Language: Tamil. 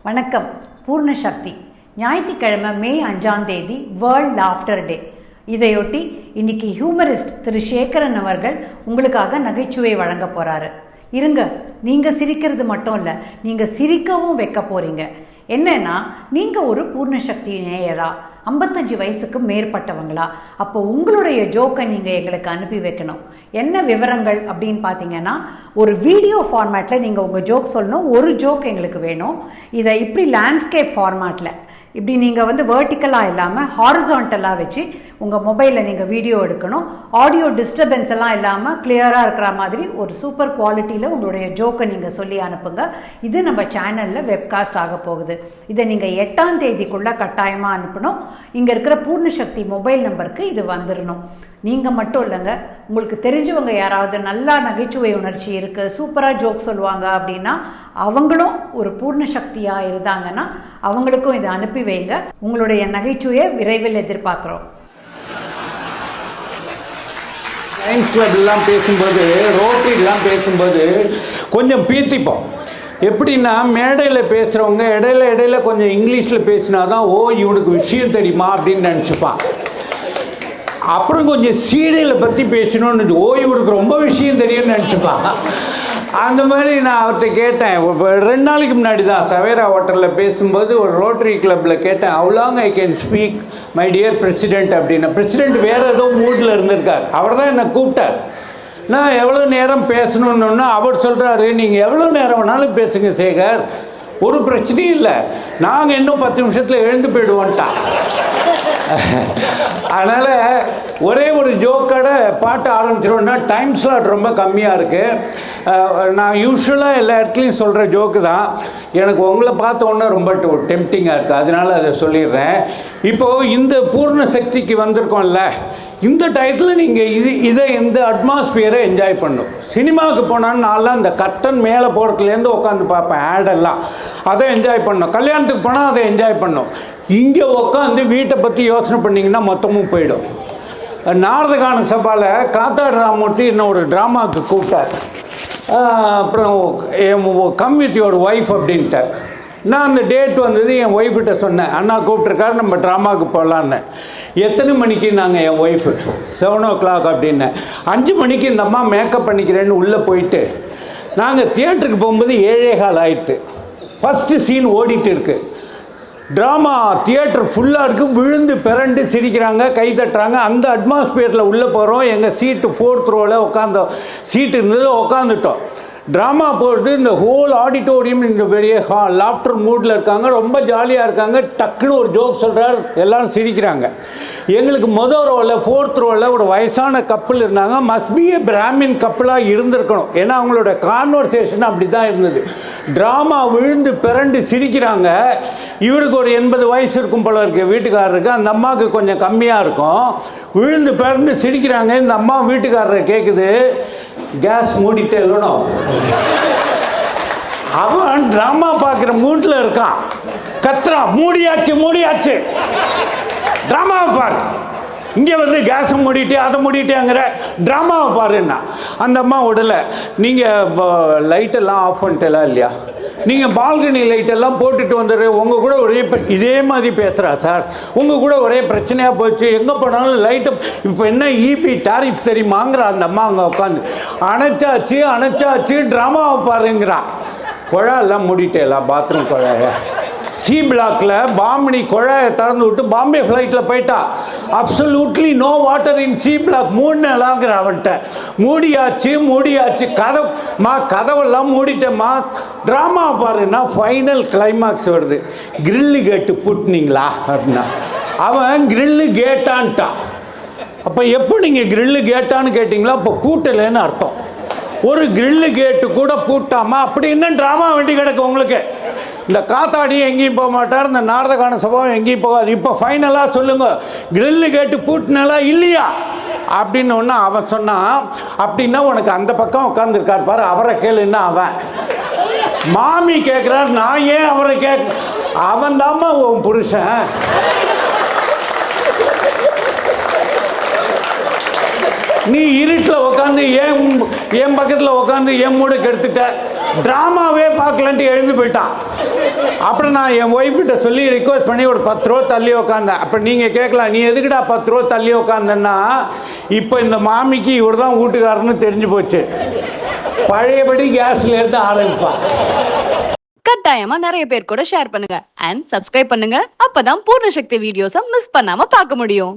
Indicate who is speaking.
Speaker 1: வணக்கம். பூர்ண சக்தி. ஞாயிற்றுக்கிழமை மே 5ஆம் தேதி வேர்ல்ட் லாஃப்டர் டே. இதையொட்டி இன்னைக்கு ஹியூமரிஸ்ட் திரு சேகரன் அவர்கள் உங்களுக்காக நகைச்சுவை வழங்க போறாரு. இருங்க, நீங்க சிரிக்கிறது மட்டும் இல்லை, நீங்க சிரிக்கவும் வைக்க போறீங்க. என்னன்னா, நீங்க ஒரு பூர்ண சக்தி நேயரா, 55 வயசுக்கு மேற்பட்டவங்களா? அப்போ உங்களுடைய ஜோக்கை நீங்கள் எங்களுக்கு அனுப்பி வைக்கணும். என்ன விவரங்கள் அப்படின்னு பார்த்தீங்கன்னா, ஒரு வீடியோ ஃபார்மேட்டில் நீங்கள் உங்கள் ஜோக் சொல்லணும். ஒரு ஜோக் எங்களுக்கு வேணும். இதை இப்படி லேண்ட்ஸ்கேப் ஃபார்மேட்டில் இப்படி நீங்கள் வேர்ட்டிக்கலாக இல்லாமல் ஹாரிசான்டலாக வச்சு உங்கள் மொபைலில் நீங்கள் வீடியோ எடுக்கணும். ஆடியோ டிஸ்டர்பன்ஸ் எல்லாம் இல்லாமல் கிளியராக இருக்கிற மாதிரி ஒரு சூப்பர் குவாலிட்டியில் உங்களுடைய ஜோக்கை நீங்கள் சொல்லி அனுப்புங்க. இது நம்ம சேனலில் வெப்காஸ்ட் ஆக போகுது. இதை நீங்கள் 8ஆம் தேதிக்குள்ளே கட்டாயமாக அனுப்பணும். இங்கே இருக்கிற பூர்ண சக்தி மொபைல் நம்பருக்கு இது வந்துடணும். நீங்கள் மட்டும் இல்லைங்க, உங்களுக்கு தெரிஞ்சவங்க யாராவது நல்லா நகைச்சுவை உணர்ச்சி இருக்குது, சூப்பராக ஜோக் சொல்லுவாங்க அப்படின்னா அவங்களும் ஒரு பூர்ண சக்தியாக இருந்தாங்கன்னா அவங்களுக்கும் இதை அனுப்பி வைங்க. உங்களுடைய நகைச்சுவையை விரைவில் எதிர்பார்க்குறோம்.
Speaker 2: சயின்ஸ் கிளப்லாம் பேசும்போது, ரோட்டரிலாம் பேசும்போது கொஞ்சம் பீத்திப்போம். எப்படின்னா, மேடையில் பேசுகிறவங்க இடையில கொஞ்சம் இங்கிலீஷில் பேசினா தான் இவனுக்கு விஷயம் தெரியுமா அப்படின்னு நினச்சிப்பான். அப்புறம் கொஞ்சம் சீரியலை பற்றி பேசணும்னு இவனுக்கு ரொம்ப விஷயம் தெரியும்னு நினச்சிப்பான். அந்த மாதிரி நான் அவர்கிட்ட கேட்டேன். 2 நாளைக்கு முன்னாடி தான் சவேரா ஹோட்டலில் பேசும்போது ஒரு ரோட்டரி கிளப்பில் கேட்டேன், how long I can speak my dear president அப்படின்னு. பிரசிடென்ட் வேறு ஏதோ மூடில் இருந்திருக்கார். அவர் தான் என்னை கூப்பிட்டார். நான் எவ்வளோ நேரம் பேசணுன்னு அவர் சொல்கிறாரு, நீங்கள் எவ்வளோ நேரம் வேணாலும் பேசுங்க சேகர், ஒரு பிரச்சனையும் இல்லை, நாங்கள் இன்னும் 10 நிமிஷத்தில் எழுந்து போயிடுவோன்ட்டான். அதனால் ஒரே ஒரு ஜோக்கோட பாட்டு ஆரம்பிச்சிடுவோன்னா டைம் ஸ்லாட் ரொம்ப கம்மியாக இருக்குது. நான் யூஸ்வலாக எல்லா இடத்துலையும் சொல்கிற ஜோக்கு தான். எனக்கு உங்களை பார்த்த உடனே ரொம்ப டெம்ப்டிங்காக இருக்குது, அதனால் அதை சொல்லிடுறேன். இப்போது இந்த பூர்ண சக்திக்கு வந்திருக்கோம்ல, இந்த டயத்தில் நீங்கள் இந்த அட்மாஸ்பியரை என்ஜாய் பண்ணணும். சினிமாவுக்கு போனான்னு நான்லாம் இந்த கர்டன் மேலே போகிறதுலேருந்து உட்காந்து பார்ப்பேன், ஆடெல்லாம், அதை என்ஜாய் பண்ணணும். கல்யாணத்துக்கு போனால் அதை என்ஜாய் பண்ணணும். இங்கே உட்காந்து வீட்டை பற்றி யோசனை பண்ணிங்கன்னா மொத்தமும் போயிடும். நாரதகான சபாவில் காத்தாடு ராமூர்த்தி இன்னும் ஒரு ட்ராமாவுக்கு கூப்பிட்டார். அப்புறம் கம் வித் யுவர் ஒய்ஃப் அப்படின்ட்டார். நான் அந்த டேட் வந்தது என் ஒய்ஃப்கிட்ட சொன்னேன், அண்ணா கூப்பிட்ருக்காரு, நம்ம ட்ராமாவுக்கு போகலான்னு. எத்தனை மணிக்கு? நாங்கள் என் ஒய்ஃபு 7 o'clock அப்படின்னேன். 5 மணிக்கு இந்த அம்மா மேக்கப் பண்ணிக்கிறேன்னு உள்ளே போயிட்டு நாங்கள் தியேட்டருக்கு போகும்போது 7:15 ஆயிடுத்து. ஃபஸ்ட்டு சீன் ஓடிட்டு இருக்குது. ட்ராமா தியேட்டர் ஃபுல்லாக இருக்குது. விழுந்து பிறண்டு சிரிக்கிறாங்க, கை தட்டுறாங்க. அந்த அட்மாஸ்பியரில் உள்ளே போகிறோம். எங்கள் சீட்டு 4th ரோவில் உட்காந்தோம். சீட்டு இருந்தது, உட்காந்துட்டோம். ட்ராமா போட்டு இந்த ஹோல் ஆடிட்டோரியம் இந்த பெரிய லாஃப்டர் மூடில் இருக்காங்க, ரொம்ப ஜாலியாக இருக்காங்க. டக்குன்னு ஒரு ஜோக் சொல்கிறார், எல்லோரும் சிரிக்கிறாங்க. எங்களுக்கு ரோவில் 4th ரோவில் ஒரு வயசான கப்பல் இருந்தாங்க. மஸ்ட் பி ஏ பிராமின் கப்பலாக இருந்திருக்கணும், ஏன்னா அவங்களோட கான்வர்சேஷன் அப்படி தான் இருந்தது. ட்ராமா விழுந்து பிறண்டு சிரிக்கிறாங்க. இவருக்கு ஒரு 80 வயசு இருக்கும் போல இருக்குது வீட்டுக்காரருக்கு, அந்த அம்மாவுக்கு கொஞ்சம் கம்மியாக இருக்கும். விழுந்து பிறண்டு சிரிக்கிறாங்க. இந்த அம்மா வீட்டுக்காரரை கேட்குது, கேஸ் மூடிட்டே இல்லணும். அவன் ட்ராமா பார்க்குற மூட்டில் இருக்கான், கத்துறான், மூடியாச்சு ட்ராமாவை பாரு, இங்கே கேஸை மூடிட்டு அதை மூடிட்டேங்கிற, ட்ராமாவை பாருன்னா. அந்த அம்மா விடலை. நீங்கள் லைட்டெல்லாம் ஆஃப் பண்ணிட்டலாம் இல்லையா, நீங்கள் பால்கனி லைட்டெல்லாம் போட்டுட்டு வந்துடு, உங்கள் கூட ஒரே இதே மாதிரி பேசுகிறா சார், உங்கள் கூட ஒரே பிரச்சனையாக போச்சு, எங்கே போனாலும் லைட்டு, இப்போ என்ன இபி டாரிஃப் தெரியுமாங்கிற. அந்த அம்மா அங்கே உட்காந்து அணைச்சாச்சு ட்ராமாவை பாருங்கிறான். குழாயெல்லாம் மூடிட்டேலாம், பாத்ரூம் குழாய. சி பிளாக்கில் பாம்பினி குழாயை திறந்து விட்டு பாம்பே ஃப்ளைட்டில் போயிட்டா. Absolutely no water in C block. மூடினலாங்கிற அவன்கிட்ட. மூடியாச்சு கதவெல்லாம் மூடிட்டேம்மா, ட்ராமா பாருன்னா. ஃபைனல் கிளைமாக்ஸ் வருது. கிரில்லு கேட்டு பூட்டினீங்களா அப்படின்னா. அவன் கிரில்லு கேட்டான்ட்டான். அப்போ எப்போ நீங்கள் கிரில்லு கேட்டான்னு கேட்டிங்களா, அப்போ பூட்டலைன்னு அர்த்தம். ஒரு கிரில்லு கேட்டு கூட பூட்டாமல் அப்படி இன்னும் ட்ராமா வேண்டி கிடக்கு உங்களுக்கு. இந்த காத்தாடியும் எங்கேயும் போக மாட்டார், இந்த நாரதகான சபாவும் எங்கேயும் போகாது. இப்போ ஃபைனலாக சொல்லுங்கள், கிரில்லு கேட்டு பூட்டினலா இல்லையா அப்படின்னு ஒன்று அவன் சொன்னான். அப்படின்னா உனக்கு அந்த பக்கம் உட்காந்துருக்கார் பாரு, அவரை கேளுன்னா அவன். மாமி கேட்குறார், நான் ஏன் அவரை அவன் தாம்மா உன் புருஷன். நீ இருட்டில் உட்காந்து என் பக்கத்தில் உட்காந்து என் மூட கெடுத்துட்ட. ட்ராமாவே பார்க்கலன்ட்டு எழுந்து போயிட்டான். அப்புறம் நான் என் ஒய்ஃப்கிட்ட சொல்லி ரிக்வஸ்ட் பண்ணி ஒரு 10 ரூபா தள்ளி உட்காந்தேன். அப்போ நீங்கள் கேட்கலாம், நீ எதுக்குடா 10 ரூபா தள்ளி உட்காந்தன்னா, இப்போ இந்த மாமிக்கு இவர் தான் வீட்டுக்காரன்னு தெரிஞ்சு போச்சு. பழையபடி கேஸ்ல இருந்து ஆரம்பிப்பான்.
Speaker 3: கட்டாயமா நிறைய பேர் கூட ஷேர் பண்ணுங்க அண்ட் சப்ஸ்கிரைப் பண்ணுங்க. அப்பதான் பூர்ண சக்தி வீடியோஸை மிஸ் பண்ணாம பார்க்க முடியும்.